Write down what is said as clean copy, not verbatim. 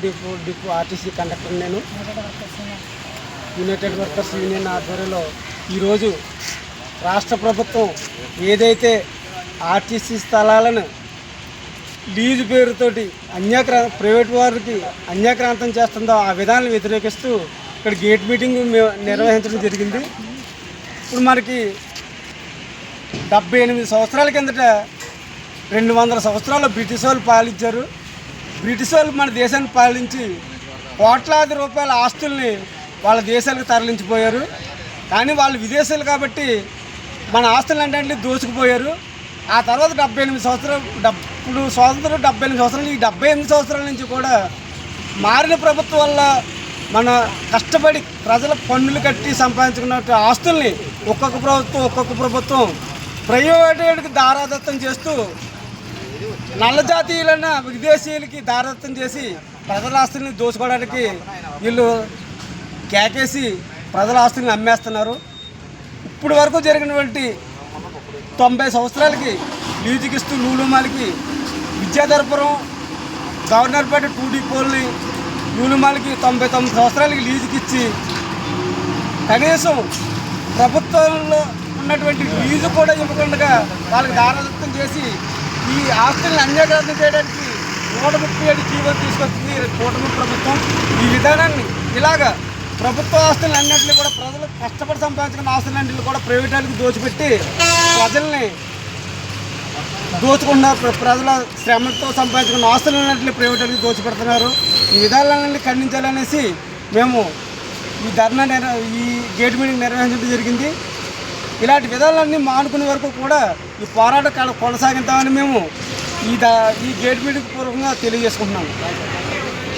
Depot RTC conductor నేను United workers union ఆధ్వర్యంలో ఈరోజు రాష్ట్ర ప్రభుత్వం ఏదైతే ఆర్టీసీ స్థలాలను లీజు పేరుతోటి ప్రైవేట్ వారికి అన్యాక్రాంతం చేస్తుందో ఆ విధానాన్ని వ్యతిరేకిస్తూ ఇక్కడ గేట్ మీటింగ్ నిర్వహించడం జరిగింది. ఇప్పుడు మనకి 78 సంవత్సరాల కిందట 200 సంవత్సరాలు బ్రిటిష్ వాళ్ళు పాలించారు. బ్రిటిష్ వాళ్ళు మన దేశాన్ని పాలించి కోట్లాది రూపాయల ఆస్తుల్ని వాళ్ళ దేశాలకు తరలించిపోయారు. కానీ వాళ్ళు విదేశాలు కాబట్టి మన ఆస్తులు అంటే దోచుకుపోయారు. ఆ తర్వాత 78 సంవత్సరాలు ఇప్పుడు స్వాతంత్రం 78 సంవత్సరాలు, ఈ 78 సంవత్సరాల నుంచి కూడా మారిన ప్రభుత్వం వల్ల మన కష్టపడి ప్రజల పన్నులు కట్టి సంపాదించుకున్న ఆస్తుల్ని ఒక్కొక్క ప్రభుత్వం ప్రైవేటుకి దారాదత్తం చేస్తూ నల్ల జాతీయులైన విదేశీయులకి దారాదత్తం చేసి ప్రజల ఆస్తుల్ని దోచుకోవడానికి వీళ్ళు కేకేసి ప్రజల ఆస్తుల్ని అమ్మేస్తున్నారు. ఇప్పుడు వరకు జరిగినటువంటి 90 సంవత్సరాలకి లీజుకి ఇస్తూ లూలుమాలకి విద్యాధరపురం గవర్నర్పేట 2 డిపోల్ని లూలుమాలకి 99 సంవత్సరాలకి లీజుకి ఇచ్చి కనీసం ప్రభుత్వంలో ఉన్నటువంటి లీజు కూడా ఇవ్వకుండా వాళ్ళకి దారాదత్తం చేసి ఈ ఆస్తుల్ని అన్యాక్రాంతం చేయడానికి 137 జీవో తీసుకొచ్చింది కూటమి ప్రభుత్వం. ఈ విధానాన్ని ఇలాగా ప్రభుత్వ ఆస్తులు అన్నింటినీ కూడా ప్రజలు కష్టపడి సంపాదించుకున్న ఆస్తులన్నింటినీ కూడా ప్రైవేట్ వాళ్ళకి దోచిపెట్టి ప్రజల్ని దోచుకుంటున్నారు. ప్రజల శ్రమతో సంపాదించుకున్న ఆస్తులన్నింటినీ ప్రైవేట్ వాళ్ళకి దోచిపెడుతున్నారు. ఈ విధానాలన్నీ ఖండించాలనేసి మేము ఈ గేట్ మీటింగ్ నిర్వహించడం జరిగింది. ఇలాంటి విధానాలన్నీ మానుకునే వరకు కూడా ఈ పోరాట కొనసాగిద్దామని మేము ఈ గేట్ మీటింగ్ పూర్వకంగా తెలియజేసుకుంటున్నాము.